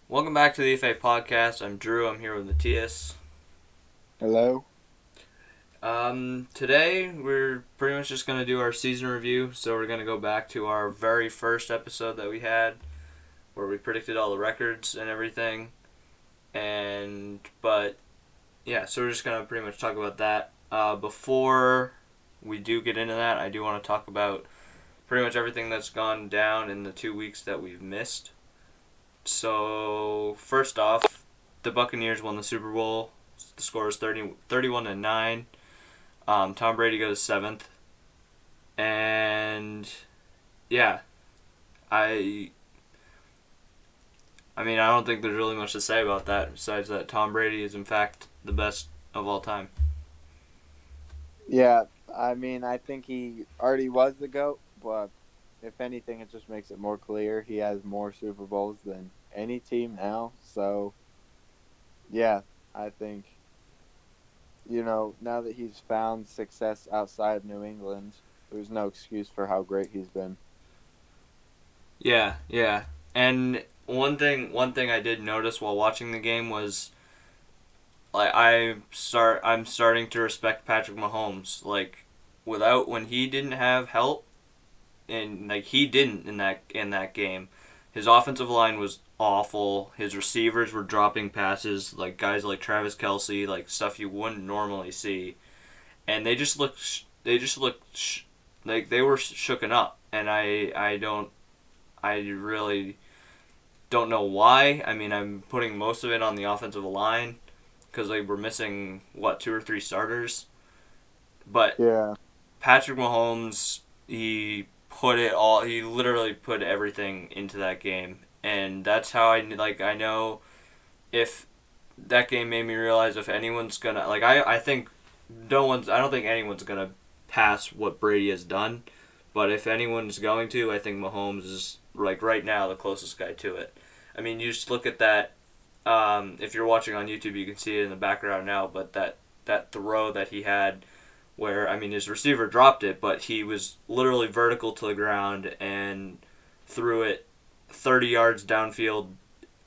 Welcome back to the EFA podcast. I'm Drew. I'm here with Matthias. Hello. Today we're pretty much just gonna do our season review. So we're gonna go back to our very first episode that we had, where we predicted all the records and everything. So we're just gonna pretty much talk about that. Before we do get into that, I do want to talk about pretty much everything that's gone down in the 2 weeks that we've missed. So first off, the Buccaneers won the Super Bowl. The score is 31-9. Tom Brady goes seventh, and yeah, I I mean I don't think there's really much to say about that besides that Tom Brady is in fact the best of all time. Yeah, I think he already was the GOAT, but if anything, it just makes it more clear he has more Super Bowls than any team now. So, yeah, I think, now that he's found success outside of New England, there's no excuse for how great he's been. Yeah, and one thing I did notice while watching the game was like I'm starting to respect Patrick Mahomes. Like without when he didn't have help and like he didn't in that game. His offensive line was awful. His receivers were dropping passes like guys like Travis Kelsey, like stuff you wouldn't normally see, and they just looked like they were shooken up. And I really don't know why. I mean, I'm putting most of it on the offensive line because they were missing what 2 or 3 starters, but Yeah, Patrick Mahomes, he literally put everything into that game, and that's how I know if that game made me realize if anyone's gonna I think I don't think anyone's gonna pass what Brady has done, but if anyone's going to, I think Mahomes is like right now the closest guy to it. I mean, you just look at that. If you're watching on YouTube, you can see it in the background now, but that throw that he had where I mean his receiver dropped it, but he was literally vertical to the ground and threw it 30 yards downfield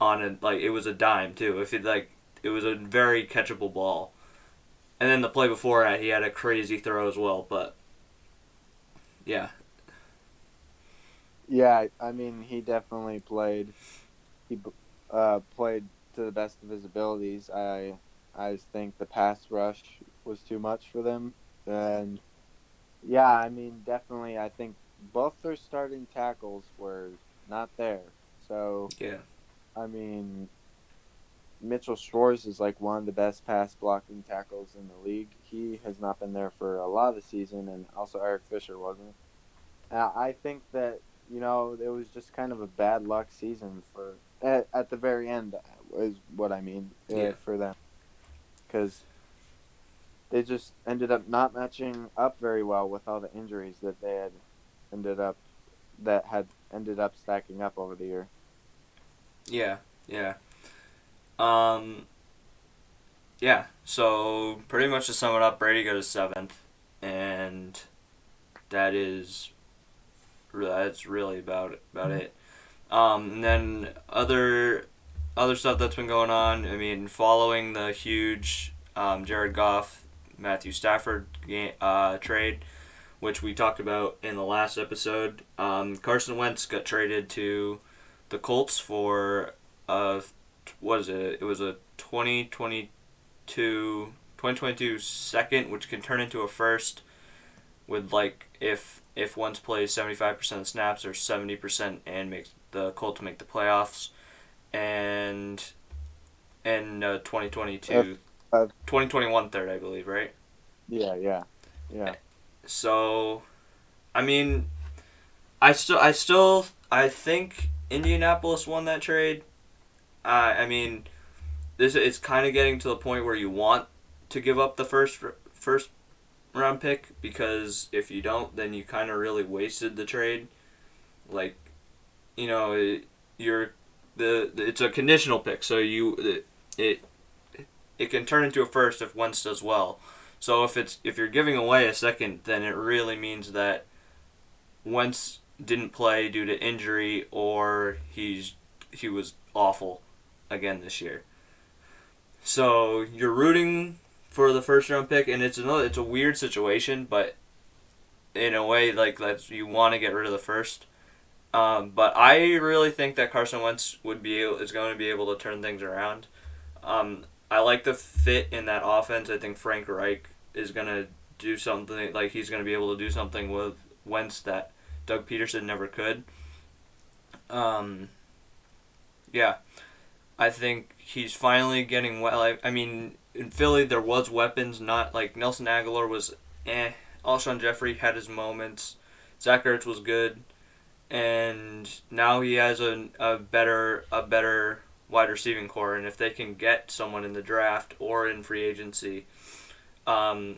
on it like it was a dime too. If it was a very catchable ball. And then the play before that, he had a crazy throw as well. But yeah, yeah. He definitely played. He played to the best of his abilities. I just think the pass rush was too much for them, and yeah, definitely. I think both their starting tackles were not there. So, yeah, I mean, Mitchell Schwartz is like one of the best pass blocking tackles in the league. He has not been there for a lot of the season, and also Eric Fisher wasn't. I think that it was just kind of a bad luck season for at the very end is what I mean yeah, for them because they just ended up not matching up very well with all the injuries that they had ended up that had ended up stacking up over the year. yeah, yeah. Um, yeah. So pretty much to sum it up, Brady goes seventh, and that is that's really about it. And then other stuff that's been going on. I mean, following the huge Jared Goff, Matthew Stafford trade, which we talked about in the last episode. Carson Wentz got traded to the Colts for what is it? It was a 2022 second, which can turn into a first with like if Wentz plays 75% of snaps or 70% and makes the Colts make the playoffs, and in If 2022 uh, 2021 third, I believe, right? yeah, yeah, yeah, So I mean, I think Indianapolis won that trade. I mean, this it's kind of getting to the point where you want to give up the first round pick because if you don't, then you kind of really wasted the trade. Like you know, you're it's a conditional pick, so it it can turn into a first if Wentz does well. So if you're giving away a second, then it really means that Wentz didn't play due to injury or he was awful. again this year. So you're rooting for the first round pick, and it's a weird situation, but in a way, like that you want to get rid of the first. But I really think that Carson Wentz is going to be able to turn things around. I like the fit in that offense. I think Frank Reich is going to do something, like he's going to be able to do something with Wentz that Doug Peterson never could. Um, yeah, I think he's finally getting well. I mean, in Philly there was weapons, not like Nelson Aguilar was Alshon Jeffrey had his moments. Zach Ertz was good, and now he has a better wide receiving core. And if they can get someone in the draft or in free agency, um,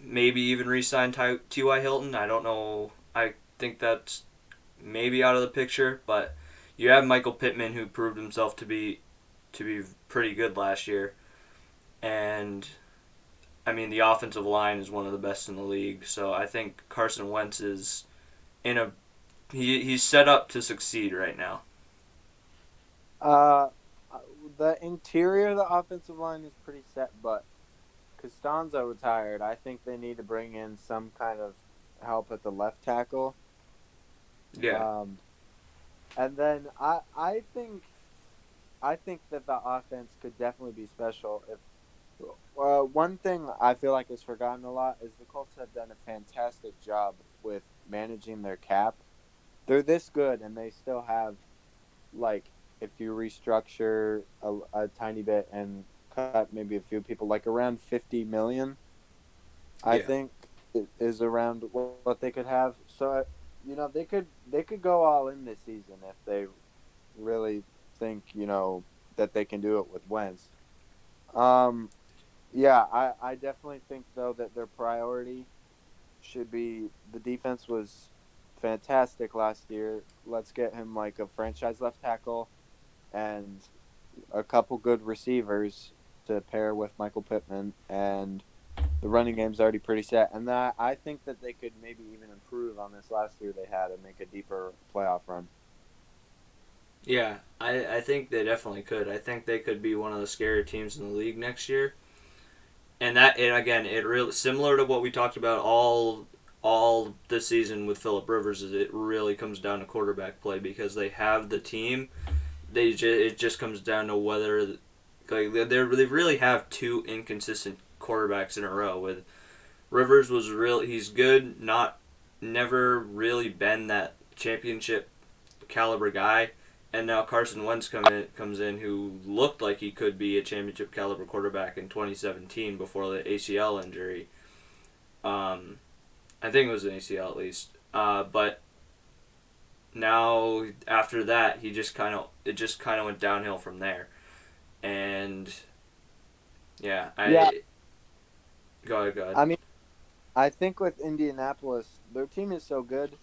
maybe even re-sign T.Y. Hilton. I don't know. I think that's maybe out of the picture, but you have Michael Pittman, who proved himself to be pretty good last year, and I mean the offensive line is one of the best in the league. So I think Carson Wentz is in a he's set up to succeed right now. Uh, the interior of the offensive line is pretty set, but Costanzo retired. I think they need to bring in some kind of help at the left tackle. Yeah, And then I think that the offense could definitely be special. If one thing I feel like is forgotten a lot is the Colts have done a fantastic job with managing their cap. They're this good, and they still have, like, if you restructure a tiny bit and cut maybe a few people, like around 50 million, I yeah, think is around what they could have. So they could go all in this season if they really think that they can do it with Wentz. Um, yeah, I definitely think though that their priority should be the defense was fantastic last year. Let's get him like a franchise left tackle and a couple good receivers to pair with Michael Pittman, and the running game's already pretty set. And I think that they could maybe even improve on this last year they had and make a deeper playoff run. yeah. I think they definitely could. I think they could be one of the scarier teams in the league next year. And again, it really similar to what we talked about all this season with Phillip Rivers. Is it really comes down to quarterback play because they have the team. It just comes down to whether they really have two inconsistent quarterbacks in a row. With Rivers he's good, not never really been that championship caliber guy. And now Carson Wentz comes in, who looked like he could be a championship caliber quarterback in 2017 before the ACL injury. I think it was an ACL at least. But now after that, it just kind of went downhill from there. And yeah, Yeah, go ahead, go ahead. I mean, I think with Indianapolis, their team is so good.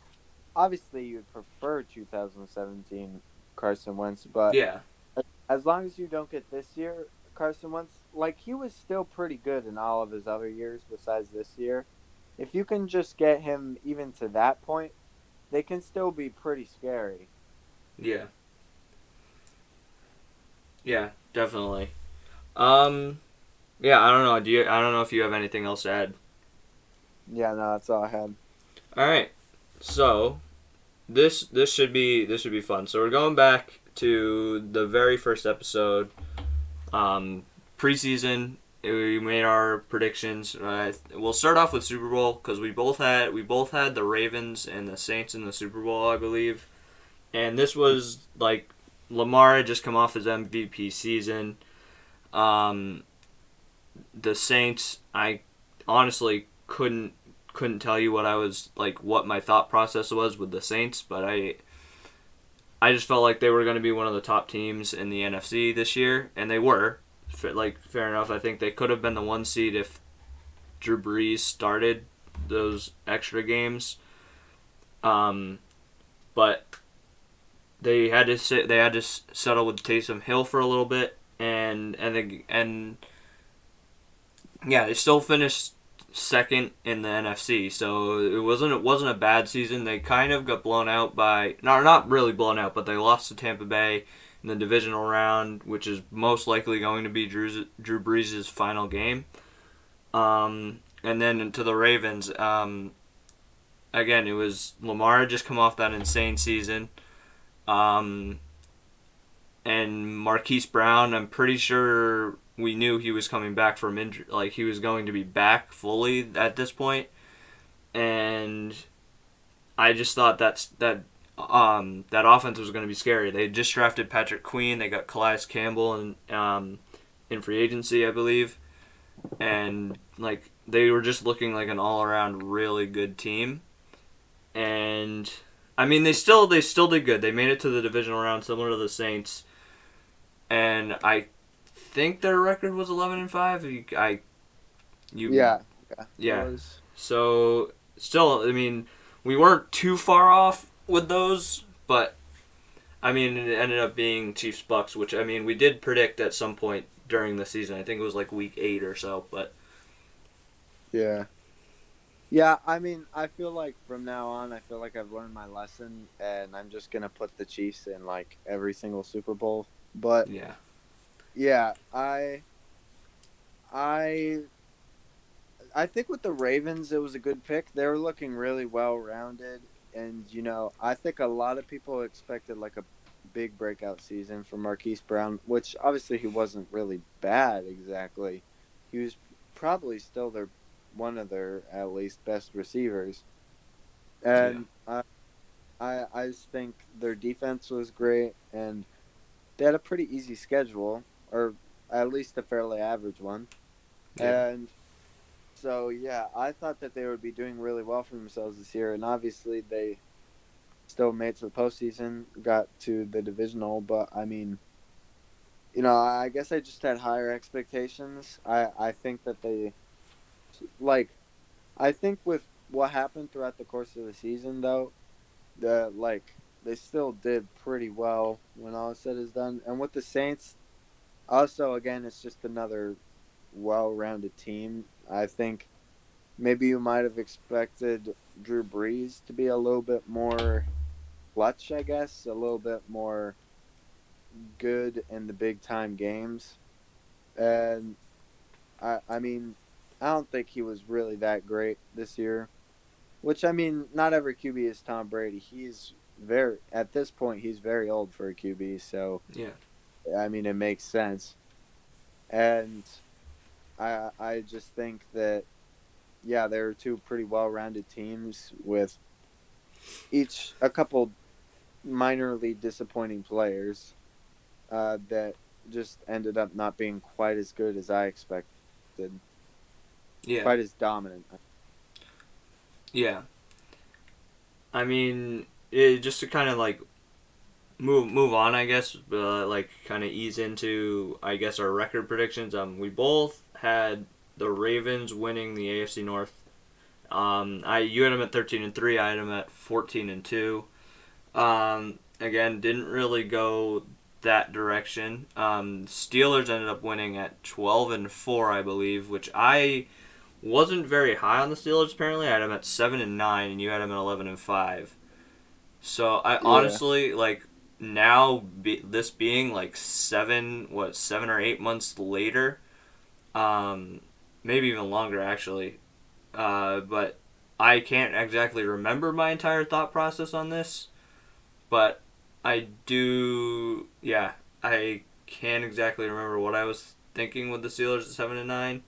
Obviously, you'd prefer 2017 Carson Wentz, but Yeah, as long as you don't get this year Carson Wentz, like he was still pretty good in all of his other years besides this year. If you can just get him even to that point, they can still be pretty scary. yeah, yeah, definitely. Um, yeah, I don't know. I don't know if you have anything else to add. Yeah, no, that's all I had. All right, so this should be fun. So we're going back to the very first episode, preseason. We made our predictions. We'll start off with Super Bowl because we both had the Ravens and the Saints in the Super Bowl, I believe. And this was like Lamar had just come off his MVP season. Um, the Saints, I honestly couldn't tell you what my thought process was with the Saints, but I just felt like they were going to be one of the top teams in the NFC this year, and they were. Fair enough. I think they could have been the one seed if Drew Brees started those extra games. But they had to settle with Taysom Hill for a little bit, and yeah, they still finished second in the NFC. So it wasn't a bad season. They kind of got blown out by not really blown out, but they lost to Tampa Bay in the divisional round, which is most likely going to be Drew Brees' final game. And then to the Ravens, again, it was Lamar had just come off that insane season. Um, and Marquise Brown, I'm pretty sure we knew he was coming back from injury, like he was going to be back fully at this point. And I just thought that offense was going to be scary. They just drafted Patrick Queen. They got Calais Campbell in free agency, I believe, and like they were just looking like an all around really good team. And I mean, they still did good. They made it to the divisional round, similar to the Saints, and I think their record was 11-5. You Yeah, yeah, it yeah. was. So still, I mean, we weren't too far off with those, but I mean, it ended up being Chiefs Bucks, which I mean we did predict at some point during the season. I think it was like week 8 or so, but Yeah. Yeah, I mean, I feel like from now on, I feel like I've learned my lesson, and I'm just gonna put the Chiefs in like every single Super Bowl. But yeah, yeah, I, I think with the Ravens, it was a good pick. They were looking really well rounded, and I think a lot of people expected like a big breakout season for Marquise Brown, which obviously he wasn't really bad exactly. He was probably still their one of their at least best receivers, yeah, and I just think their defense was great, and they had a pretty easy schedule, or at least a fairly average one, yeah, and so yeah, I thought that they would be doing really well for themselves this year, and obviously they still made it to the postseason, got to the divisional. But I mean, I guess I just had higher expectations. I think that they like I think with what happened throughout the course of the season, though, they still did pretty well when all is said is done. And with the Saints, also again, it's just another well-rounded team. I think maybe you might have expected Drew Brees to be a little bit more clutch, I guess, a little bit more good in the big time games. And I mean, I don't think he was really that great this year. Which I mean, not every QB is Tom Brady. He's very at this point he's very old for a QB, so yeah, I mean it makes sense. And I just think that yeah, there are two pretty well-rounded teams with each a couple minorly disappointing players that just ended up not being quite as good as I expected, yeah, quite as dominant. yeah. I mean, just to kind of like move on, I guess, like kind of ease into I guess our record predictions. We both had the Ravens winning the AFC North. You had them at 13-3. I had them at 14-2. Again, didn't really go that direction. Steelers ended up winning at 12-4, I believe, which I wasn't very high on the Steelers. Apparently, I had them at 7-9, and you had them at 11-5. So I Yeah, honestly like now this being like 7 or 8 months later, um, maybe even longer actually. But I can't exactly remember my entire thought process on this, but I do. Yeah, I can't exactly remember what I was thinking with the Steelers at 7-9.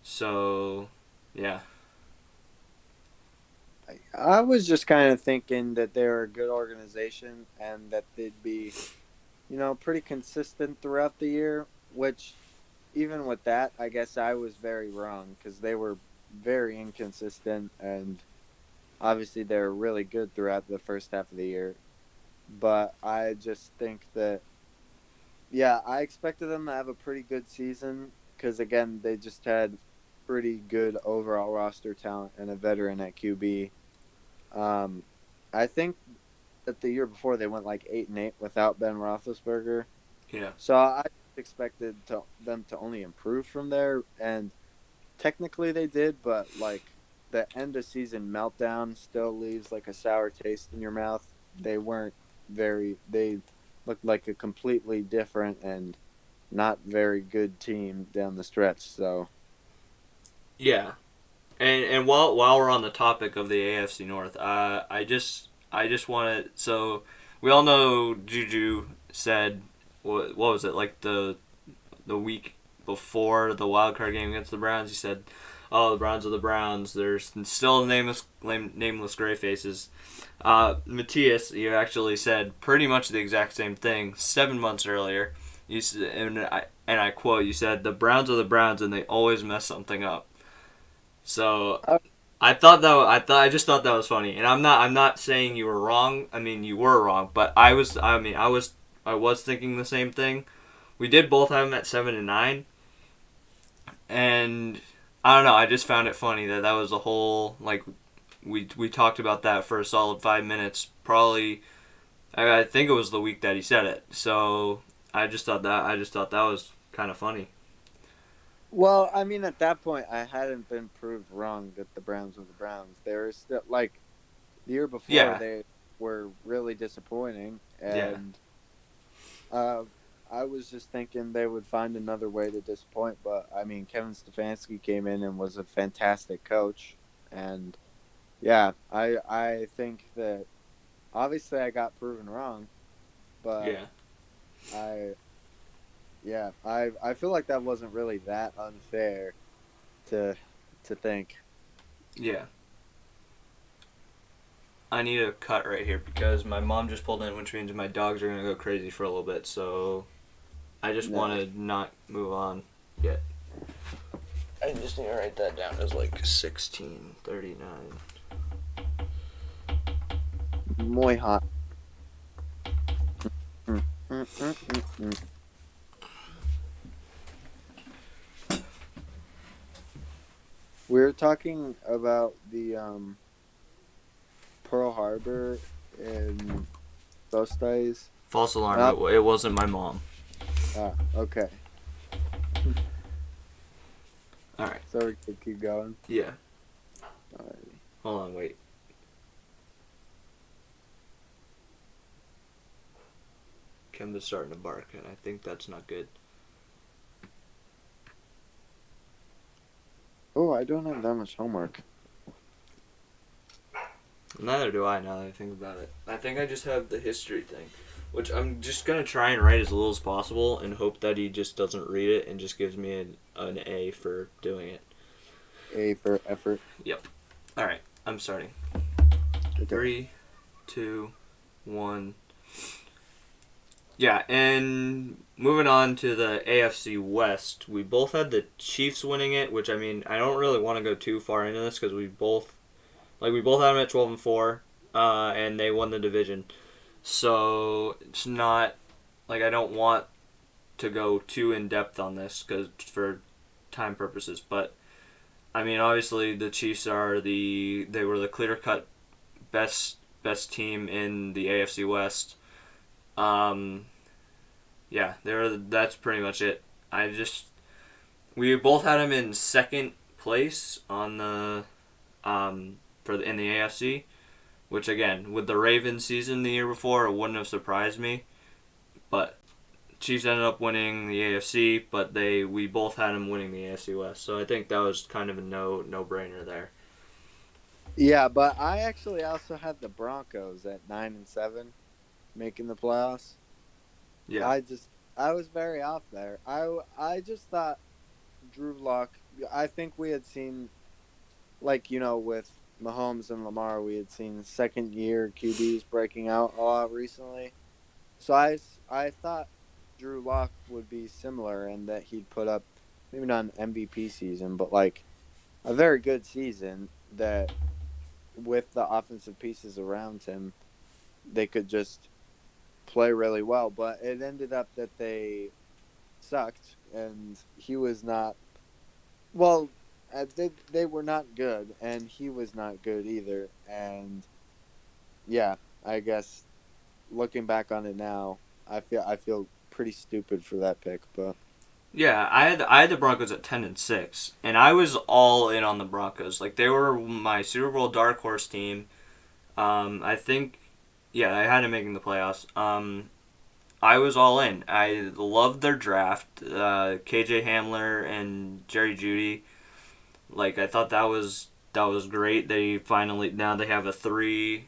So, yeah, I was just kind of thinking that they're a good organization and that they'd be, pretty consistent throughout the year, which even with that, I guess I was very wrong because they were very inconsistent and obviously they were really good throughout the first half of the year. But I just think that, yeah, I expected them to have a pretty good season because, again, they just had pretty good overall roster talent and a veteran at QB. Um, I think that the year before they went like 8-8 without Ben Roethlisberger. yeah, So I expected them to only improve from there, and technically they did, but like the end of season meltdown still leaves like a sour taste in your mouth. They weren't very looked like a completely different and not very good team down the stretch. So Yeah, and while we're on the topic of the AFC North, I just want to we all know Juju said what was it like the week before the wild card game against the Browns. He said, "Oh, the Browns are the Browns. There's still nameless gray faces." Matthias, you actually said pretty much the exact same thing 7 months earlier. And I quote, you said, "The Browns are the Browns, and they always mess something up." So I just thought that was funny, and I'm not saying you were wrong. I mean, you were wrong, but I was thinking the same thing. We did both have them at 7-9, and I don't know. I just found it funny that was a whole like we talked about that for a solid 5 minutes. Probably, I think it was the week that he said it. So I just thought that was kind of funny. well, I mean, at that point, I hadn't been proved wrong that the Browns were the Browns. They were still like the year before Yeah, they were really disappointing, yeah, and uh, I was just thinking they would find another way to disappoint. But I mean, Kevin Stefanski came in and was a fantastic coach, and yeah, I think that obviously I got proven wrong, but yeah, I yeah I feel like that wasn't really that unfair to think. yeah. I need a cut right here because my mom just pulled in, which means my dogs are gonna go crazy for a little bit. So I just want No, to not move on yet. I just need to write that down as like 16:39. muy hot. Mm, mm, mm, mm, mm. We were talking about the Pearl Harbor and those days. False alarm. Uh, It wasn't my mom. okay. All right. So we could keep going. Yeah. Alrighty. Hold on. Wait. Kemba's starting to bark, and I think that's not good. Oh, I don't have that much homework. Neither do I now that I think about it. I think I just have the history thing, which I'm just gonna try and write as little as possible and hope that he just doesn't read it and just gives me an A for doing it. A for effort. Yep. All right. I'm starting. Okay. 3, 2, 1. Yeah, and moving on to the AFC West, we both had the Chiefs winning it, which I mean, I don't really want to go too far into this because we both had them at 12-4, and they won the division. So it's not like I don't want to go too in depth on this because for time purposes, but I mean, obviously the Chiefs they were the clear cut best team in the AFC West. Um, yeah, that's pretty much it. We both had them in second place on the in the AFC, which again with the Ravens season the year before it wouldn't have surprised me, but Chiefs ended up winning the AFC, but we both had them winning the AFC West, so I think that was kind of a no brainer there. Yeah, but I actually also had the Broncos at 9-7 making the playoffs. Yeah, I just I was very off there. I just thought Drew Lock. I think we had seen like with Mahomes and Lamar, we had seen second year QBs breaking out a lot recently. So I thought Drew Lock would be similar and that he'd put up maybe not an MVP season, but like a very good season that with the offensive pieces around him, they could just play really well. But it ended up that they sucked and he was not well. They were not good, and he was not good either. And yeah, I guess looking back on it now, I feel pretty stupid for that pick. But yeah. I had the Broncos at 10-6, and I was all in on the Broncos. Like they were my Super Bowl dark horse team. I think, yeah, I had him making the playoffs. I was all in. I loved their draft. KJ Hamler and Jerry Jeudy. Like I thought that was great. They finally now they have a three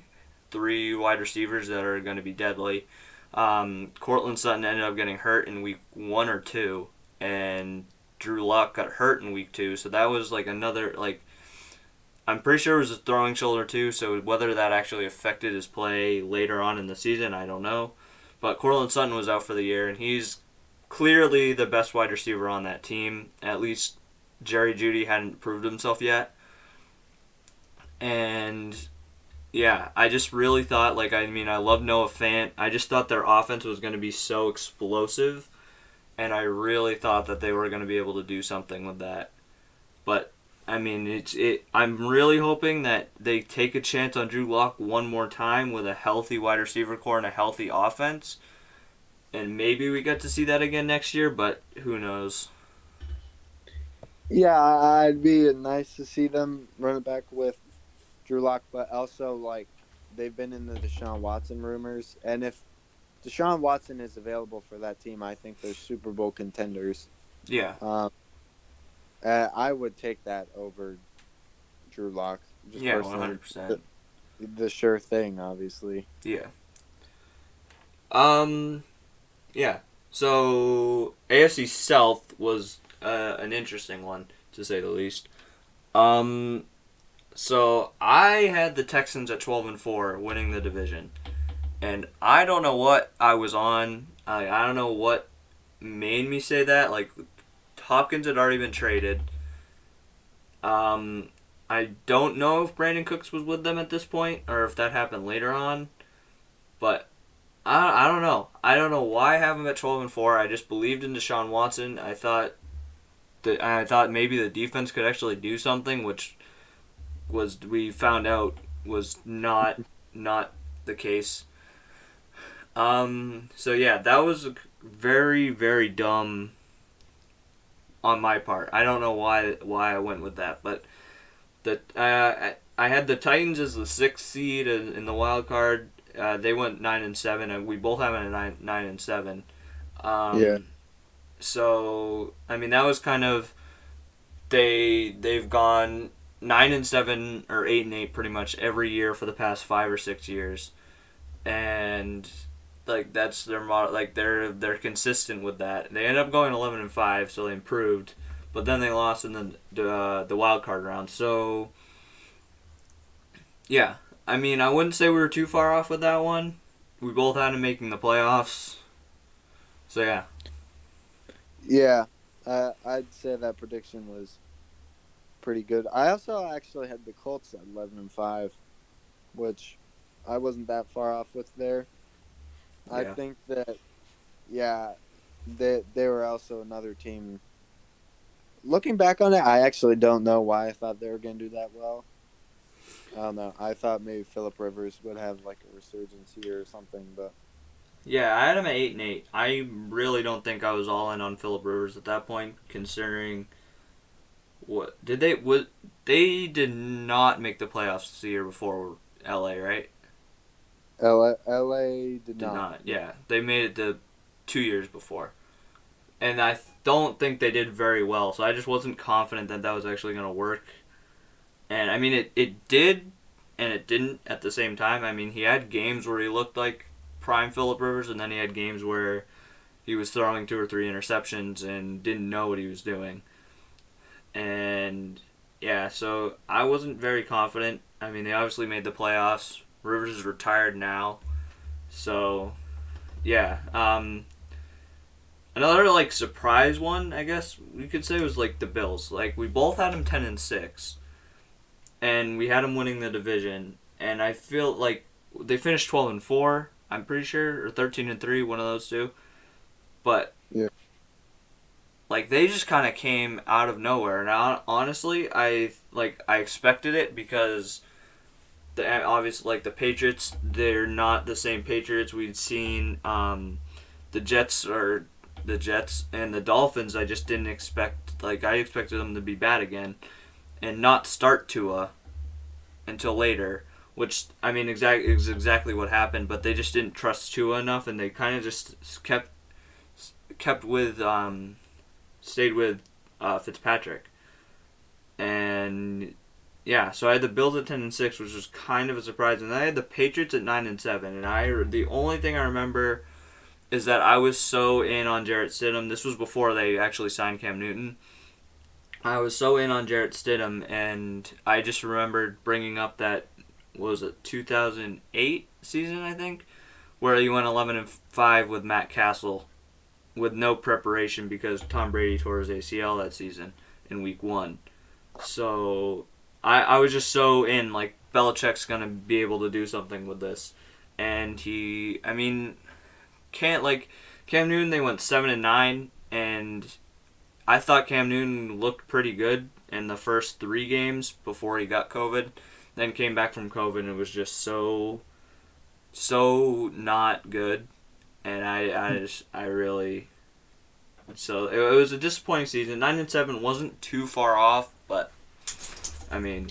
wide receivers that are going to be deadly. Cortland Sutton ended up getting hurt in week 1 or 2, and Drew Lock got hurt in week 2. So that was like another like I'm pretty sure it was a throwing shoulder too. So whether that actually affected his play later on in the season, I don't know. But Cortland Sutton was out for the year, and he's clearly the best wide receiver on that team. At least Jerry Jeudy hadn't proved himself yet. And yeah, I just really thought, like, I mean, I love Noah Fant. I just thought their offense was going to be so explosive, and I really thought that they were going to be able to do something with that. But I mean, I'm really hoping that they take a chance on Drew Lock one more time with a healthy wide receiver core and a healthy offense, and maybe we get to see that again next year. But who knows? Yeah, I'd be nice to see them run it back with Drew Lock, but also like they've been in the Deshaun Watson rumors, and if Deshaun Watson is available for that team, I think they're Super Bowl contenders. Yeah, I would take that over Drew Lock, just yeah, one personally. hundred percent. The sure thing, obviously. Yeah. Um. Yeah. So AFC South was an interesting one to say the least. Um. So I had the Texans at 12-4, winning the division, and I don't know what I was on. I don't know what made me say that. Like Hopkins had already been traded. Um, I don't know if Brandon Cooks was with them at this point or if that happened later on, but I don't know. I don't know why I have him at 12-4. I just believed in Deshaun Watson. I thought maybe the defense could actually do something, which we found out was not the case. So yeah, that was very very dumb on my part. I don't know why I went with that, but I had the Titans as the 6th seed in the wild card. They went 9-7, and we both have it at 9-7. Yeah. So I mean that was kind of they've gone 9-7 or 8-8 pretty much every year for the past 5 or 6 years, and like that's their model. Like they're consistent with that. They ended up going 11-5, so they improved, but then they lost in the wild card round. So yeah, I mean I wouldn't say we were too far off with that one. We both had them making the playoffs. So yeah. Yeah, I'd say that prediction was pretty good. I also actually had the Colts at 11-5, which I wasn't that far off with there. I Yeah. think that, yeah, they were also another team. Looking back on it, I actually don't know why I thought they were going to do that well. I don't know. I thought maybe Phillip Rivers would have like a resurgence here or something, but Yeah, I had him at 8-8. I really don't think I was all in on Philip Rivers at that point, considering what did they did not make the playoffs the year before LA, right? LA did Did not. not. Yeah, they made it the 2 years before, and I don't think they did very well. So I just wasn't confident that that was actually going to work. And I mean, it did, and it didn't at the same time. I mean, he had games where he looked like prime Philip Rivers, and then he had games where he was throwing 2 or 3 interceptions and didn't know what he was doing. And yeah, so I wasn't very confident. I mean, they obviously made the playoffs. Rivers is retired now, so yeah. Another like surprise one, I guess we could say, was like the Bills. Like we both had them 10-6, and we had them winning the division. And I feel like they finished 12-4. I'm pretty sure, or 13-3, one of those two. But Yeah. like they just kind of came out of nowhere. And honestly, I expected it because obviously like the Patriots, they're not the same Patriots we'd seen. The Jets are the Jets, and the Dolphins. I just didn't expect. Like I expected them to be bad again, and not start Tua until later. which I mean is exactly what happened. But they just didn't trust Tua enough, and they kind of just kept with stayed with Fitzpatrick, and yeah. So I had the Bills at 10-6, which was kind of a surprise, and I had the Patriots at 9-7, and the only thing I remember is that I was so in on Jarrett Stidham. This was before they actually signed Cam Newton. I was so in on Jarrett Stidham, and I just remembered bringing up that, what was it, 2008 season, I think, where he went 11-5 with Matt Castle with no preparation because Tom Brady tore his ACL that season in week 1. So I was just so in, like, Belichick's going to be able to do something with this. And I mean, can't, like, Cam Newton, they went 7-9, and I thought Cam Newton looked pretty good in the first 3 games before he got COVID. Then came back from COVID and it was just so not good. And I really, so it was a disappointing season. 9-7 wasn't too far off, but I mean,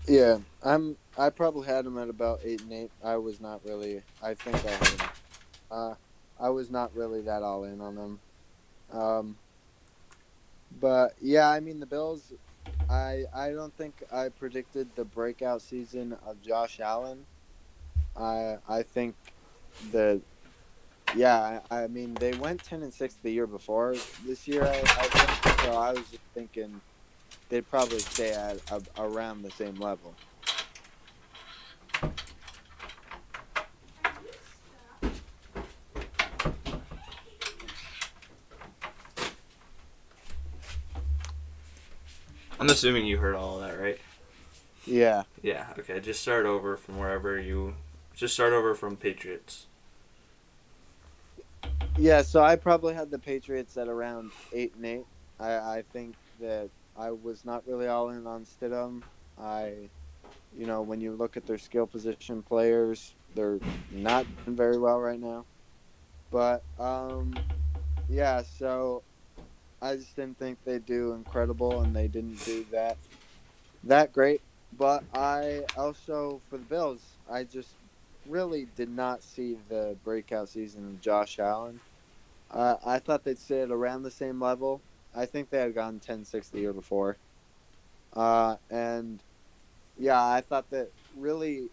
Yeah, I probably had him at about 8-8. I was not really. I think I had him. I was not really that all in on them. But yeah, I mean the Bills. I don't think I predicted the breakout season of Josh Allen. I think that yeah. I mean they went 10-6 the year before this year. I think so. I was just thinking they'd probably stay at around the same level. I'm assuming you heard all of that, right? Yeah. Yeah, okay, just start over from just start over from Patriots. Yeah, so I probably had the Patriots at around 8-8. I think that I was not really all in on Stidham. When you look at their skill position players, they're not doing very well right now. But yeah, so I just didn't think they'd do incredible, and they didn't do that great. But I also for the Bills, I just really did not see the breakout season of Josh Allen. I thought they'd sit around the same level. I think they had gone 10-6 the year before. And yeah, I thought that really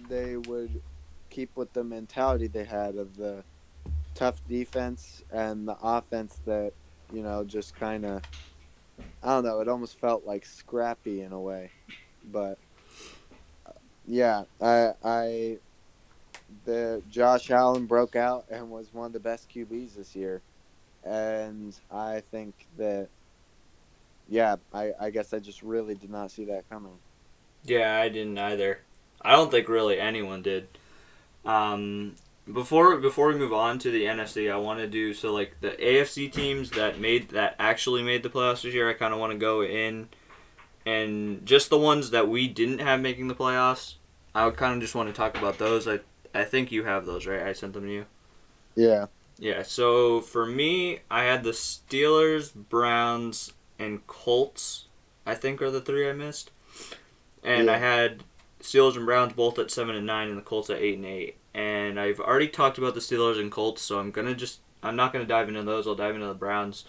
they would keep with the mentality they had of the tough defense and the offense that, just kind of, I don't know, it almost felt like scrappy in a way. But yeah, the Josh Allen broke out and was one of the best QBs this year. And I think that yeah, I guess I just really did not see that coming. Yeah, I didn't either. I don't think really anyone did. Um, before we move on to the NFC, I want to do so like the AFC teams that actually made the playoffs this year. I kind of want to go in and just the ones that we didn't have making the playoffs. I would kind of just want to talk about those. I think you have those, right? I sent them to you. Yeah. Yeah. So for me, I had the Steelers, Browns, and Colts. I think are the 3 I missed, and I Yeah. had Steelers and Browns both at 7-9, and the Colts at 8-8. And I've already talked about the Steelers and Colts, so I'm not gonna dive into those. I'll dive into the Browns.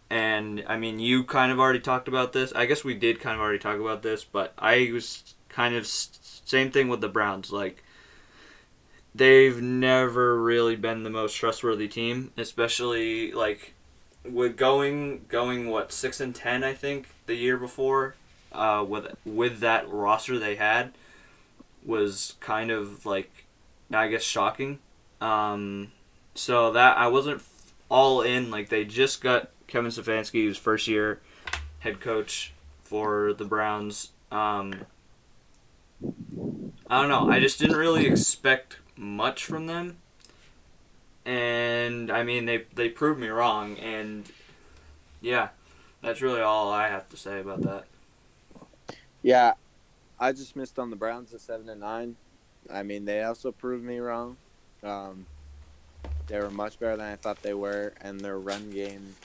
And I mean, you kind of already talked about this. I guess we did kind of already talk about this, but I was kind of same thing with the Browns. Like they've never really been the most trustworthy team, especially like with going what 6-10 I think the year before, with that roster they had was kind of like I guess shocking. So that I wasn't all in. Like they just got Kevin Stefanski, who's first year head coach for the Browns. I don't know. I just didn't really expect much from them, and I mean they proved me wrong. And yeah, that's really all I have to say about that. Yeah, I just missed on the Browns at 7-9. I mean, they also proved me wrong. Um, they were much better than I thought they were, and their run game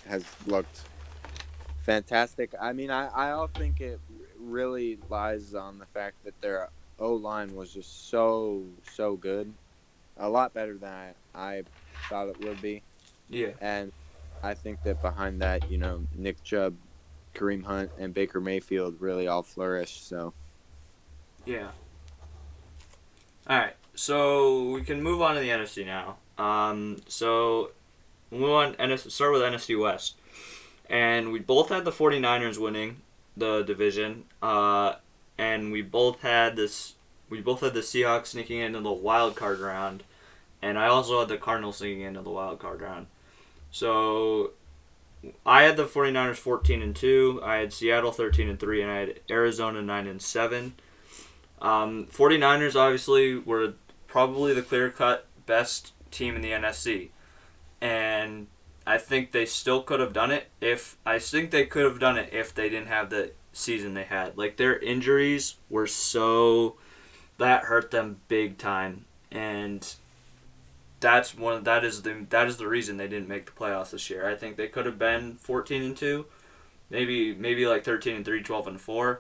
has looked fantastic. I mean, I all think it really lies on the fact that their O line was just so good, a lot better than I thought it would be, Yeah. and I think that behind that, Nick Chubb, Kareem Hunt, and Baker Mayfield really all flourished. So Yeah. All right. So we can move on to the NFC now. So we'll move on. Start with NFC West, and we both had the 49ers winning the division. And we both had this. We both had the Seahawks sneaking into the wild card round, and I also had the Cardinals sneaking into the wild card round. So I had the 49ers 14-2. I had Seattle 13-3, and I had Arizona 9-7. 49ers obviously were probably the clear-cut best team in the NFC, and I think they still could have done it if they didn't have the season they had. Like, their injuries were so that hurt them big time, and that is the reason they didn't make the playoffs this year. I think they could have been 14-2, maybe like 13-3, 12-4.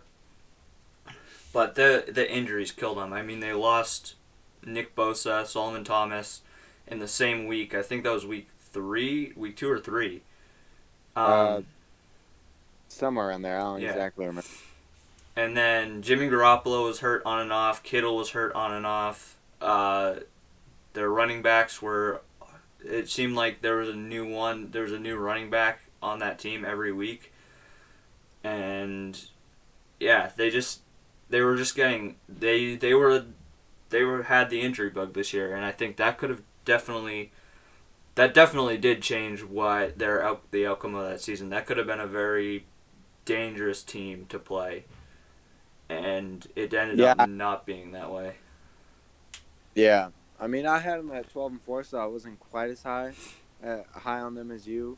But the injuries killed them. I mean, they lost Nick Bosa, Solomon Thomas in the same week. I think that was week 2 or 3. uh, Um, somewhere in there, I don't yeah. exactly remember. And then Jimmy Garoppolo was hurt on and off. Kittle was hurt on and off. Their running backs were. It seemed like there was a new one. There was a new running back on that team every week, and yeah, they were just getting they were had the injury bug this year, and I think that could have definitely did change the outcome of that season. That could have been a very dangerous team to play, and it ended up Yeah, not being that way. yeah. I mean, I had them at 12-4, so I wasn't quite as high on them as you.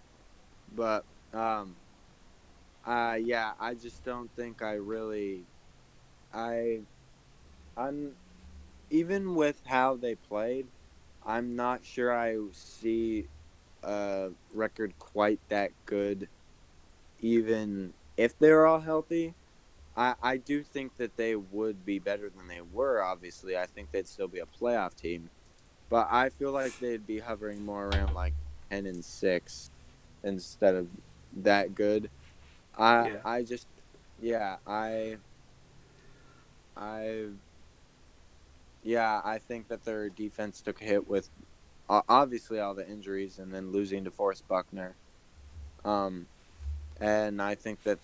But yeah, I just don't think I really, I, I'm even with how they played, I'm not sure I see a record quite that good, even if they're all healthy. I do think that they would be better than they were. Obviously, I think they'd still be a playoff team, but I feel like they'd be hovering more around like 10-6 instead of that good. I Yeah, I just yeah I yeah I think that their defense took a hit with obviously all the injuries and then losing to Forrest Buckner. Um, and I think that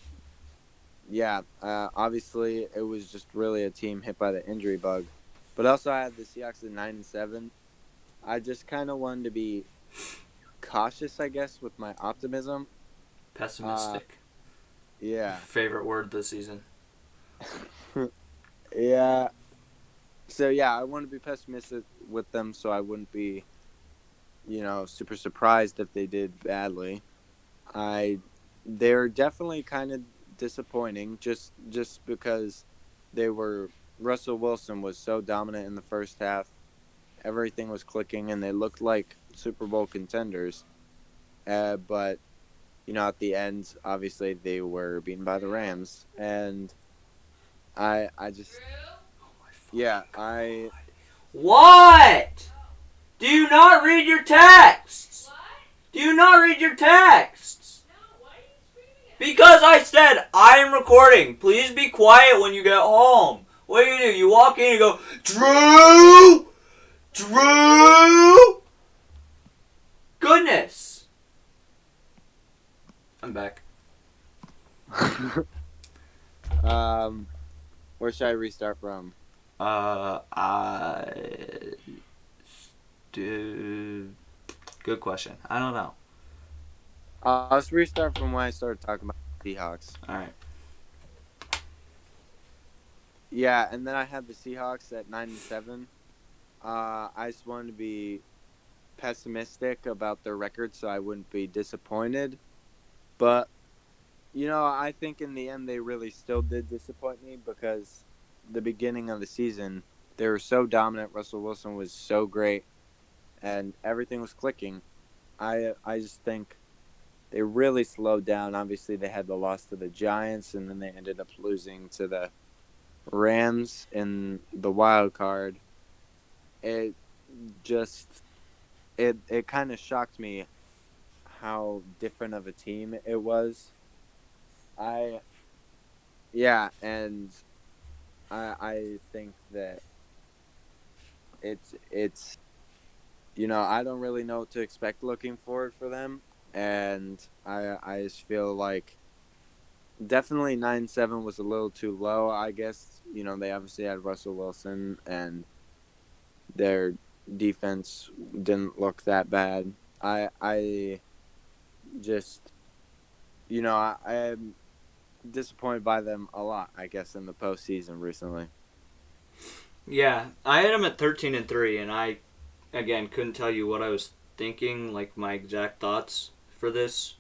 obviously it was just really a team hit by the injury bug. But also I had the Seahawks at 9-7. I just kind of wanted to be cautious, I guess, with my optimism. Uh, pessimistic. yeah, Favorite word this season. yeah. So yeah, I want to be pessimistic with them, so I wouldn't be, super surprised if they did badly. I they're definitely kind of disappointing just because they were Russell Wilson was so dominant in the first half. Everything was clicking and they looked like Super Bowl contenders. But at the end, obviously they were beaten by the Rams, and I just Oh my yeah fucking I god! What? Do you not read your texts? Do you not read your texts? Because I said I am recording. Please be quiet when you get home. What do? You walk in and go, Drew! Drew! Goodness. I'm back. um where should I restart from? I. Good question. I don't know. Let's restart from when I started talking about the Seahawks. Alright. Yeah, and then I had the Seahawks at 9-7. I just wanted to be pessimistic about their record so I wouldn't be disappointed. But I think in the end they really still did disappoint me because the beginning of the season they were so dominant. Russell Wilson was so great, and everything was clicking. I just think they really slowed down. Obviously, they had the loss to the Giants, and then they ended up losing to the Rams in the wild card. It just it kind of shocked me how different of a team it was. I Yeah, and I think that it's I don't really know what to expect looking forward for them, and I just feel like definitely 9-7 was a little too low. I guess they obviously had Russell Wilson, and their defense didn't look that bad. I just I am disappointed by them a lot. I guess in the postseason recently. Yeah, I had them at 13-3, and I again couldn't tell you what I was thinking, like my exact thoughts for this.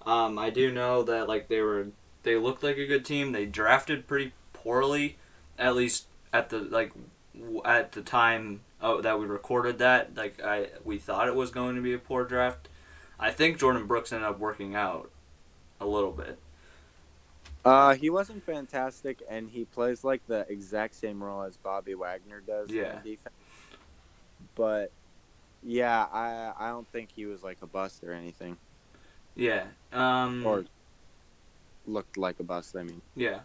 I do know that like they looked like a good team. They drafted pretty poorly, at least at at the time that we recorded that. Like we thought it was going to be a poor draft. I think Jordan Brooks ended up working out a little bit. He wasn't fantastic, and he plays like the exact same role as Bobby Wagner does in the Yeah, defense. But yeah, I don't think he was like a bust or anything, yeah, or looked like a bust. I mean, yeah.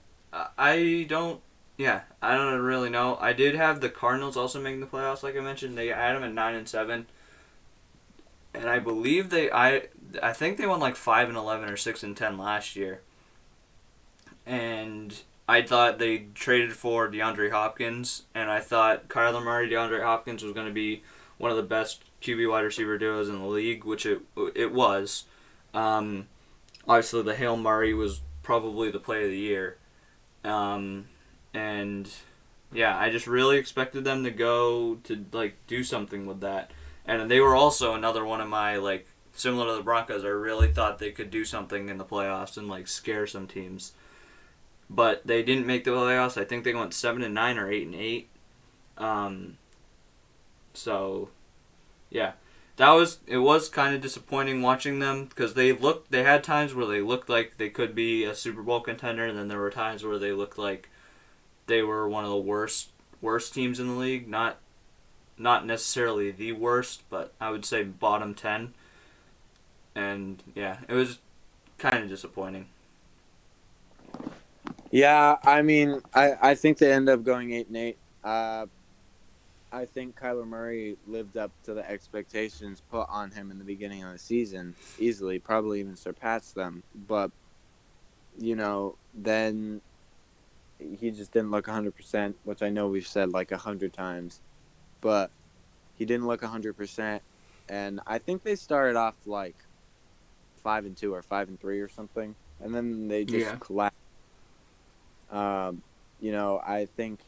I don't. Yeah, I don't really know. I did have the Cardinals also making the playoffs, like I mentioned. They had them at 9-7. And I believe I think they won like 5-11 or 6-10 last year. And I thought they traded for DeAndre Hopkins, and I thought Kyler Murray, DeAndre Hopkins was going to be one of the best QB wide receiver duos in the league, which it was. Um, Obviously, the Hail Murray was probably the play of the year, um, and yeah, I just really expected them to go to like do something with that. And they were also another one of my like similar to the Broncos. I really thought they could do something in the playoffs and like scare some teams, but they didn't make the playoffs. I think they went 7-9 or 8-8. Um, so yeah, it was kind of disappointing watching them because they had times where they looked like they could be a Super Bowl contender, and then there were times where they looked like they were one of the worst teams in the league. Not necessarily the worst, but I would say bottom 10. And yeah, it was kind of disappointing. yeah, I mean, I think they end up going 8-8. I think Kyler Murray lived up to the expectations put on him in the beginning of the season easily, probably even surpassed them. But then he just didn't look 100%, which I know we've said like 100 times, but he didn't look 100%. And I think they started off like 5-2 or 5-3 or something, and then they Yeah. just collapsed. Um, I think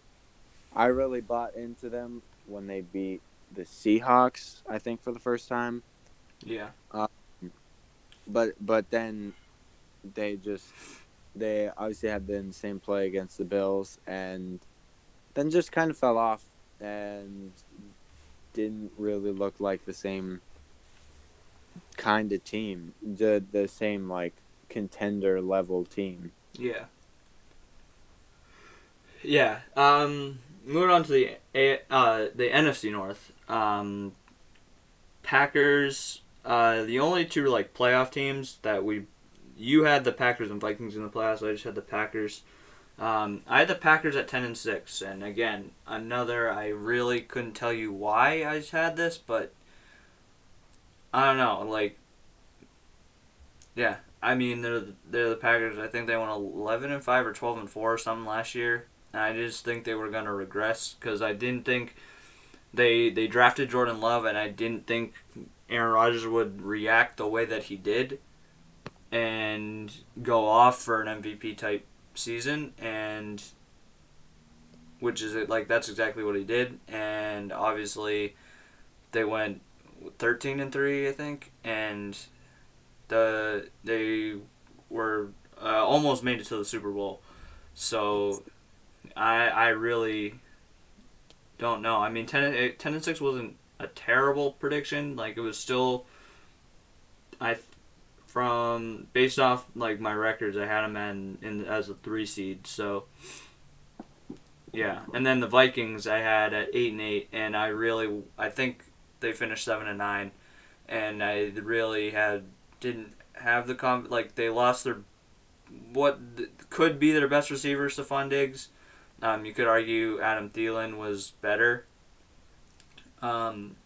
I really bought into them when they beat the Seahawks. I think for the first time, Yeah. uh, but then they obviously had the insane play against the Bills, and then just kind of fell off and didn't really look like the same kind of team, the same like contender level team. Yeah. Yeah. Moving on to the NFC North. Packers. The only two like playoff teams that you had the Packers and Vikings in the playoffs. So I just had the Packers. I had the Packers at 10-6, and again, another. I really couldn't tell you why I just had this, but I don't know. Like, yeah, I mean they're the Packers. I think they won 11-5 or 12-4 or something last year. And I just think they were gonna regress because I didn't think they drafted Jordan Love, and I didn't think Aaron Rodgers would react the way that he did and go off for an MVP type season, and which is like that's exactly what he did. And obviously they went 13-3, I think, and they were almost made it to the Super Bowl. So I really don't know. I mean, 10-6 wasn't a terrible prediction. Like it was still, I from based off like my records, I had them in as a 3 seed. So yeah, and then the Vikings I had at 8-8, and I think they finished 7-9, and I really didn't have like they lost their what could be their best receiver, Stephon Diggs. You could argue Adam Thielen was better. Um,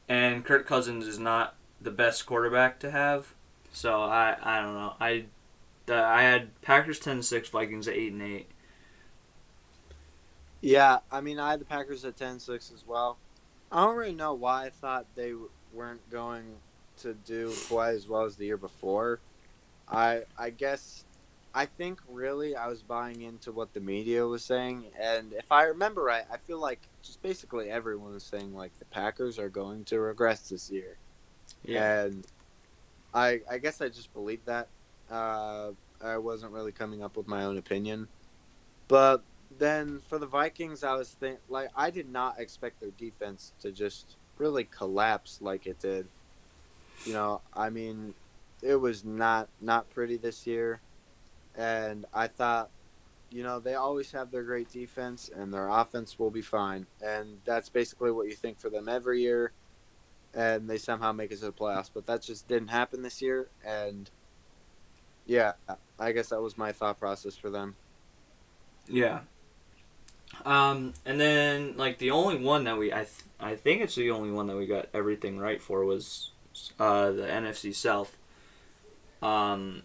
and Kirk Cousins is not the best quarterback to have. So I don't know. I had Packers 10-6, Vikings at 8-8. Yeah, I mean, I had the Packers at 10-6 as well. I don't really know why I thought they weren't going to do quite as well as the year before. I guess I think really I was buying into what the media was saying, and if I remember right, I feel like just basically everyone was saying like the Packers are going to regress this year, Yeah. and I guess I just believed that. I wasn't really coming up with my own opinion, but then for the Vikings, I was like I did not expect their defense to just really collapse like it did. I mean, it was not pretty this year, and I thought, they always have their great defense and their offense will be fine, and that's basically what you think for them every year, and they somehow make it to the playoffs, but that just didn't happen this year, and yeah, I guess that was my thought process for them. Yeah. And then like the only one that I think it's the only one that we got everything right for was the NFC South. Um,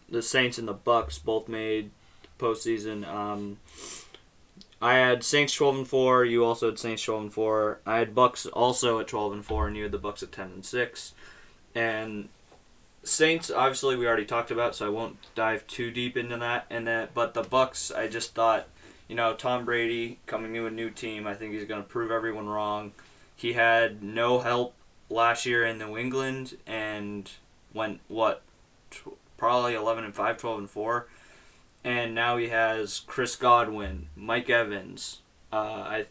the Saints and the Bucks both made postseason. I had Saints 12-4. You also had Saints 12-4. I had Bucks also at 12-4, and you had the Bucks at 10-6. And Saints, obviously, we already talked about, so I won't dive too deep into that. But the Bucks, I just thought, Tom Brady coming to a new team, I think he's going to prove everyone wrong. He had no help last year in New England and went probably 11-5, 12-4, and now he has Chris Godwin, Mike Evans. I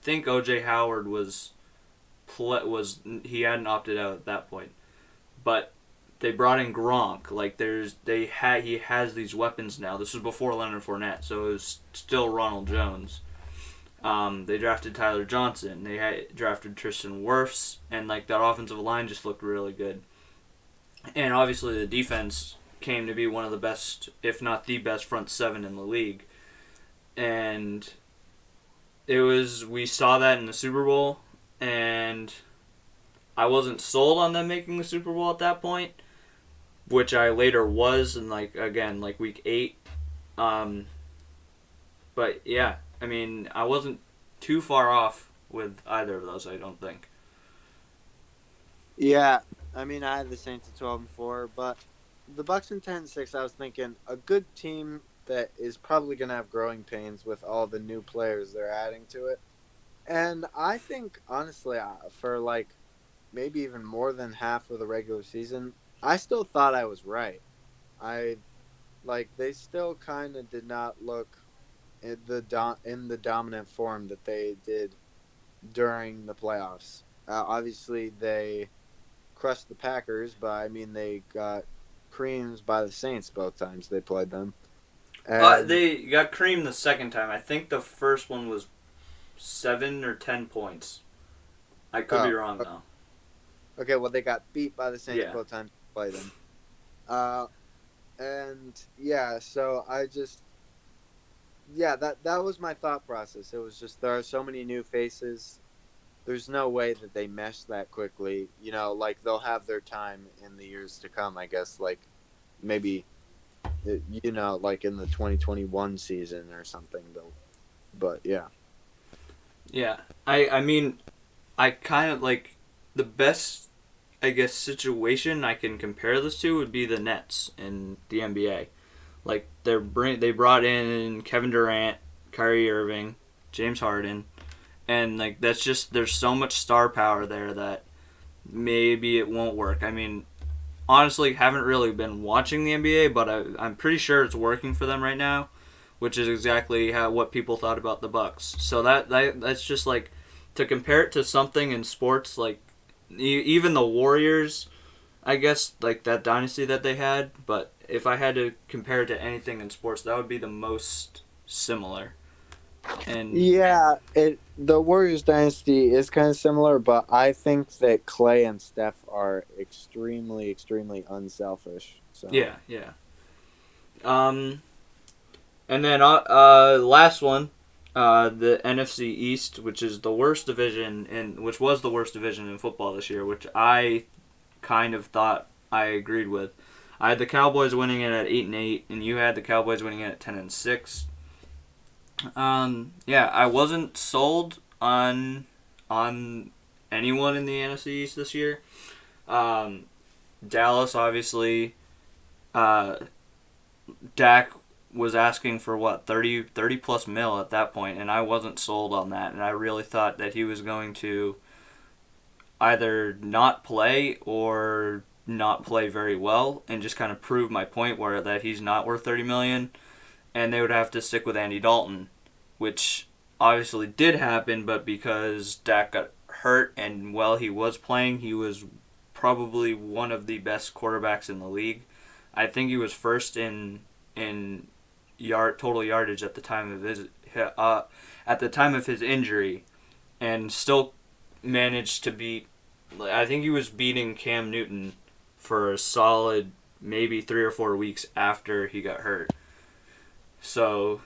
think O.J. Howard was he hadn't opted out at that point, but they brought in Gronk. Like he has these weapons now. This was before Leonard Fournette, so it was still Ronald Jones. They drafted Tyler Johnson. They had drafted Tristan Wirfs, and like that offensive line just looked really good. And obviously the defense came to be one of the best, if not the best, front seven in the league. And we saw that in the Super Bowl, and I wasn't sold on them making the Super Bowl at that point, which I later was, in like week 8. But yeah, I mean, I wasn't too far off with either of those, I don't think. Yeah, I mean, I had the Saints at 12-4, but the Bucks in 10-6, I was thinking a good team that is probably going to have growing pains with all the new players they're adding to it. And I think, honestly, for like maybe even more than half of the regular season, I still thought I was right. They still kind of did not look in the dominant form that they did during the playoffs. Obviously, they crushed the Packers, but I mean they got creamed by the Saints both times they played them. And They got creamed the second time. I think the first one was 7 or 10 points. I could be wrong though. Okay, well they got beat by the Saints Yeah. both times they played them. And yeah, so that was my thought process. It was just there are so many new faces. There's no way that they mesh that quickly. Like they'll have their time in the years to come, I guess, like maybe, like in the 2021 season or something. But yeah. Yeah. I mean, I kind of like the best, I guess, situation I can compare this to would be the Nets in the NBA. Like they brought in Kevin Durant, Kyrie Irving, James Harden, and like that's just there's so much star power there that maybe it won't work. I mean, honestly, haven't really been watching the NBA, but I'm pretty sure it's working for them right now, which is exactly what people thought about the Bucks. So that's just like to compare it to something in sports like even the Warriors I guess like that dynasty that they had, but if I had to compare it to anything in sports, that would be the most similar. And Yeah, it the Warriors dynasty is kind of similar, but I think that Clay and Steph are extremely, extremely unselfish. So yeah, yeah. Um, and then last one, the NFC East, which is the worst division which was the worst division in football this year, which I kind of thought I agreed with. I had the Cowboys winning it at 8-8, and you had the Cowboys winning it at 10-6. Yeah, I wasn't sold on anyone in the NFC East this year. Um, Dallas, obviously, uh, Dak was asking for what 30 plus mil at that point, and I wasn't sold on that, and I really thought that he was going to either not play or not play very well and just kind of prove my point where that he's not worth 30 million, and they would have to stick with Andy Dalton, which obviously did happen, but because Dak got hurt and while he was playing, he was probably one of the best quarterbacks in the league. I think he was first in total yardage at the time of his injury, and still managed to beat. I think he was beating Cam Newton for a solid maybe 3 or 4 weeks after he got hurt. So,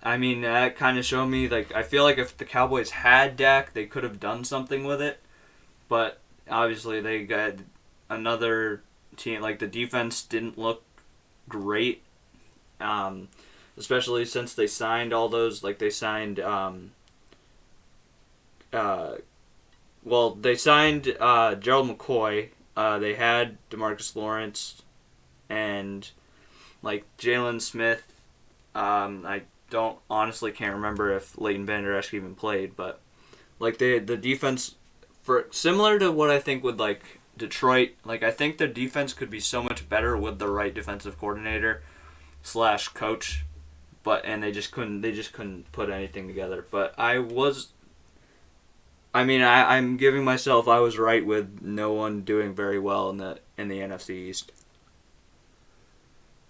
I mean, that kind of showed me, like, I feel like if the Cowboys had Dak, they could have done something with it. But obviously, they got another team. Like, the defense didn't look great, um, especially since they signed all those. Like, they signed, uh, they signed Gerald McCoy. They had DeMarcus Lawrence and, like, Jalen Smith. I don't honestly can't remember if Leighton Vander Esch even played, but like the defense for similar to what I think with like Detroit, like I think their defense could be so much better with the right defensive coordinator slash coach, but and they just couldn't put anything together. But I'm giving myself I was right with no one doing very well in the NFC East.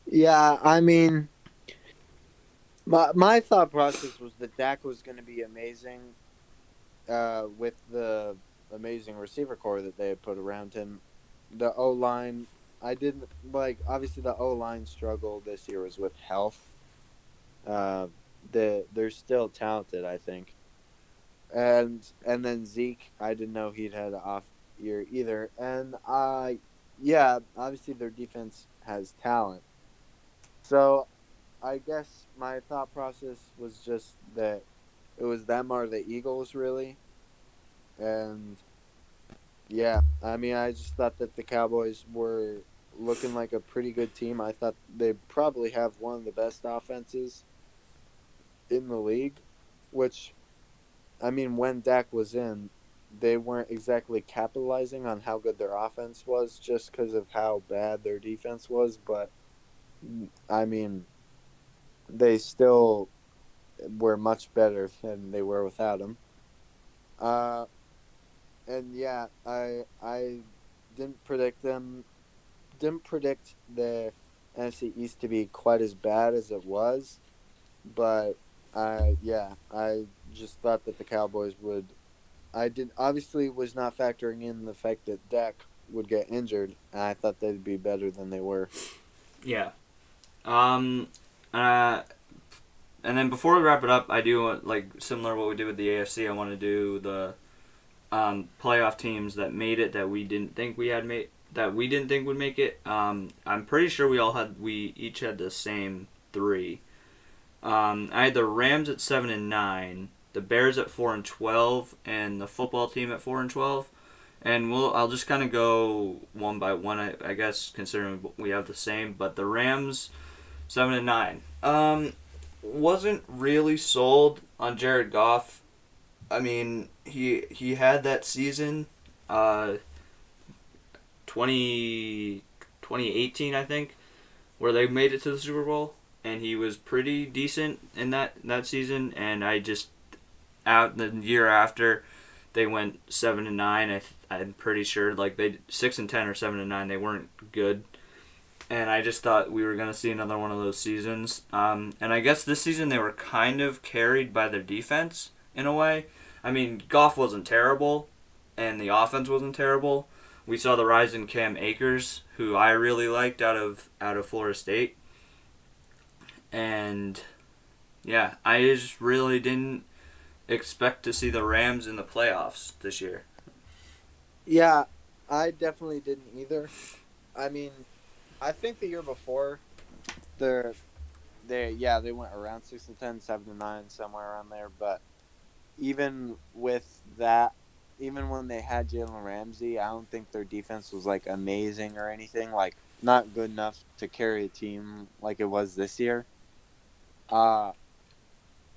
yeah, I mean, my thought process was that Dak was going to be amazing, with the amazing receiver core that they had put around him. The O line, I didn't like. Obviously, the O line struggle this year was with health. Uh, they're still talented, I think, and then Zeke, I didn't know he'd had an off year either, and yeah, obviously their defense has talent. So I guess my thought process was just that it was them or the Eagles, really. And yeah, I mean, I just thought that the Cowboys were looking like a pretty good team. I thought they probably have one of the best offenses in the league, which, I mean, when Dak was in, they weren't exactly capitalizing on how good their offense was just because of how bad their defense was. But, I mean, they still were much better than they were without him. Uh, and yeah, I didn't predict them. Didn't predict the NFC East to be quite as bad as it was, but I just thought that the Cowboys would. I did obviously was not factoring in the fact that Dak would get injured, and I thought they'd be better than they were. Yeah. Um. Uh. And then before we wrap it up, I do want, like similar to what we did with the AFC. I want to do the playoff teams that made it that we didn't think we didn't think would make it. I'm pretty sure we each had the same three. I had the Rams at 7-9, the Bears at 4-12, and the football team at 4-12. And I'll just kind of go one by one, I guess, considering we have the same. But the Rams 7-9. Wasn't really sold on Jared Goff. I mean, he had that season, 2018, I think, where they made it to the Super Bowl, and he was pretty decent in that season. And I just out the year after, they went 7-9. I'm pretty sure like they 6-10 or 7-9. They weren't good, and I just thought we were gonna see another one of those seasons. And I guess this season they were kind of carried by their defense in a way. I mean, Goff wasn't terrible, and the offense wasn't terrible. We saw the rise in Cam Akers, who I really liked out of Florida State, and yeah, I just really didn't expect to see the Rams in the playoffs this year. Yeah, I definitely didn't either. I mean, I think the year before, they're they went around 6-10, 7-9, somewhere around there. But even with that, even when they had Jalen Ramsey, I don't think their defense was like amazing or anything. Like not good enough to carry a team like it was this year. Uh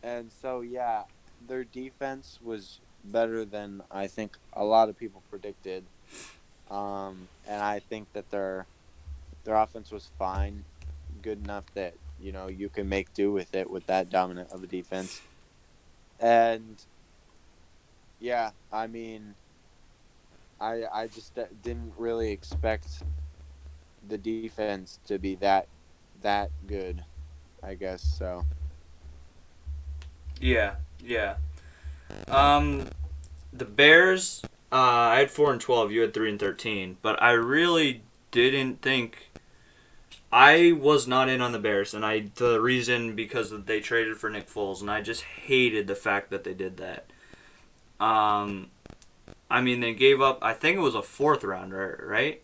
and so yeah, their defense was better than I think a lot of people predicted. And I think that their offense was fine, good enough that you can make do with it with that dominant of a defense. And yeah, I mean, I just didn't really expect the defense to be that good, I guess. So Yeah, yeah. Um, the Bears, I had 4-12. You had 3-13, but I really didn't think. I was not in on the Bears, and the reason because they traded for Nick Foles, and I just hated the fact that they did that. Um, I mean, they gave up. I think it was a fourth rounder, right?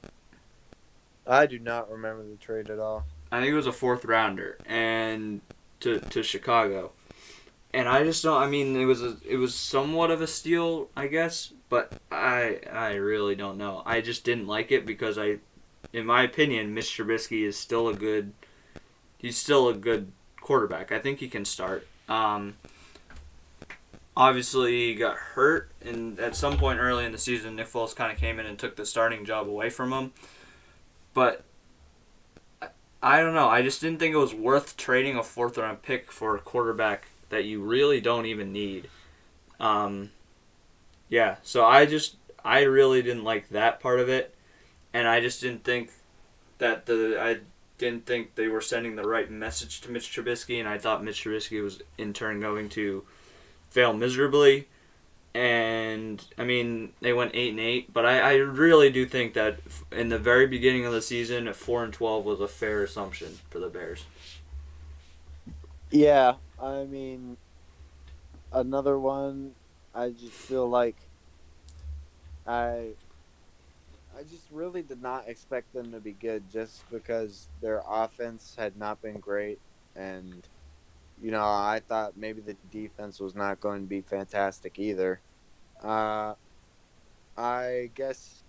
I do not remember the trade at all. I think it was a fourth rounder, and to Chicago. And I just don't. I mean, it was somewhat of a steal, I guess, but I really don't know. I just didn't like it because in my opinion, Mitch Trubisky is still a good. He's still a good quarterback. I think he can start. Obviously, he got hurt, and at some point early in the season, Nick Foles kind of came in and took the starting job away from him. But I don't know. I just didn't think it was worth trading a fourth round pick for a quarterback that you really don't even need. Yeah, so I really didn't like that part of it, and I just didn't think I didn't think they were sending the right message to Mitch Trubisky, and I thought Mitch Trubisky was in turn going to fail miserably. And I mean, they went 8-8, but I really do think that in the very beginning of the season, 4-12 was a fair assumption for the Bears. Yeah, I mean, another one. I just feel like I I just really did not expect them to be good just because their offense had not been great, and I thought maybe the defense was not going to be fantastic either. Uh, I guess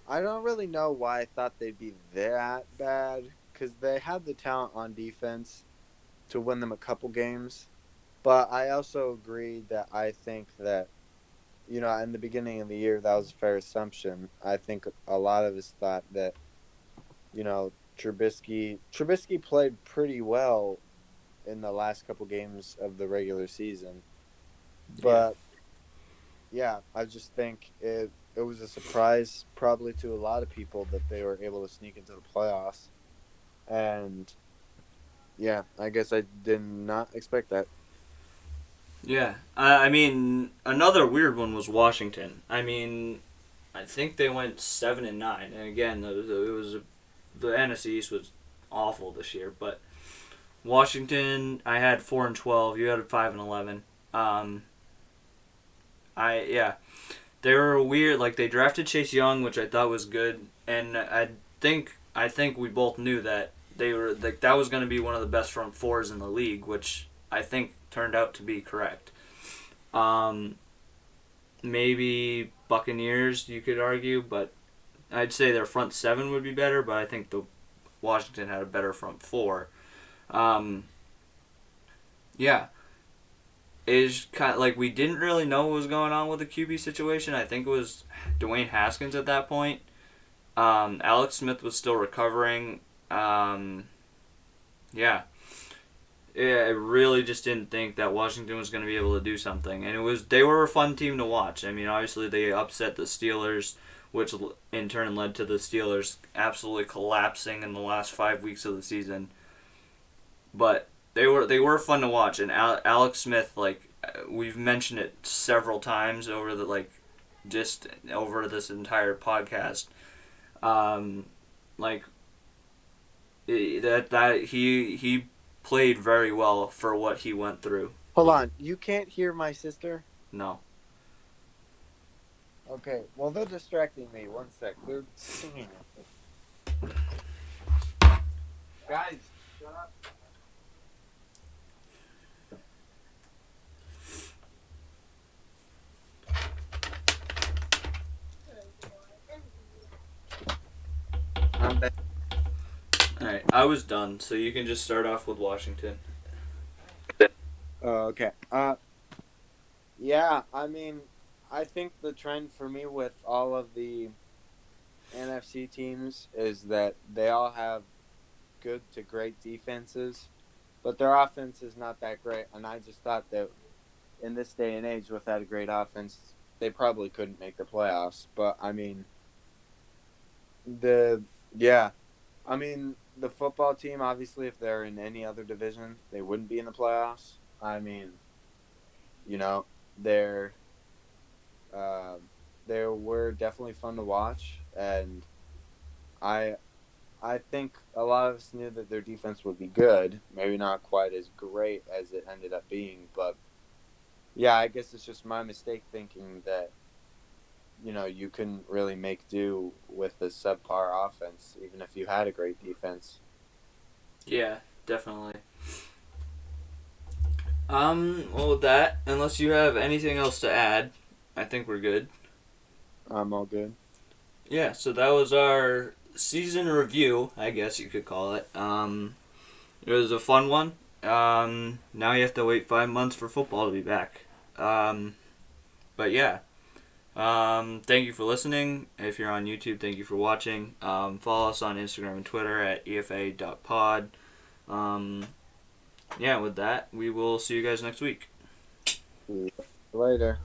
I don't really know why I thought they'd be that bad because they had the talent on defense to win them a couple games. But I also agreed that I think that, in the beginning of the year, that was a fair assumption. I think a lot of us thought that, Trubisky played pretty well in the last couple games of the regular season. Yeah. But yeah, I just think it was a surprise probably to a lot of people that they were able to sneak into the playoffs. And yeah, I guess I did not expect that. Yeah. I mean, another weird one was Washington. I mean, I think they went 7-9, and again, the NFC East was awful this year. But Washington, I had 4-12. You had 5-11. Yeah, they were weird. Like they drafted Chase Young, which I thought was good, and I think we both knew that they were like that was going to be one of the best front fours in the league, which I think turned out to be correct. Um, Maybe Buccaneers, you could argue, but I'd say their front seven would be better. But I think the Washington had a better front four. Um, yeah, is kind of like we didn't really know what was going on with the QB situation. I think it was Dwayne Haskins at that point. Alex Smith was still recovering. Yeah, Yeah, I really just didn't think that Washington was going to be able to do something, and they were a fun team to watch. I mean, obviously they upset the Steelers, which in turn led to the Steelers absolutely collapsing in the last 5 weeks of the season. But they were fun to watch, and Alex Smith, like we've mentioned it several times over the just over this entire podcast, um, like that he played very well for what he went through. Hold on, you can't hear my sister? No. Okay, well they're distracting me. One sec, they're singing. Guys, shut up. I'm back. All right, I was done, so you can just start off with Washington. Okay. Yeah, I mean, I think the trend for me with all of the NFC teams is that they all have good to great defenses, but their offense is not that great. And I just thought that in this day and age, without a great offense, they probably couldn't make the playoffs. But I mean, the yeah, I mean the football team obviously, if they're in any other division, they wouldn't be in the playoffs. I mean, you know, they're uh, they were definitely fun to watch, and I I think a lot of us knew that their defense would be good. Maybe not quite as great as it ended up being, but yeah, I guess it's just my mistake thinking that you couldn't really make do with the subpar offense, even if you had a great defense. Yeah, definitely. Well, with that, unless you have anything else to add, I think we're good. I'm all good. Yeah, so that was our season review, I guess you could call it. It was a fun one. Now you have to wait 5 months for football to be back. But yeah. Thank you for listening. If you're on YouTube, thank you for watching. Follow us on Instagram and Twitter at efa.pod. Yeah, with that, we will see you guys next week. See you later.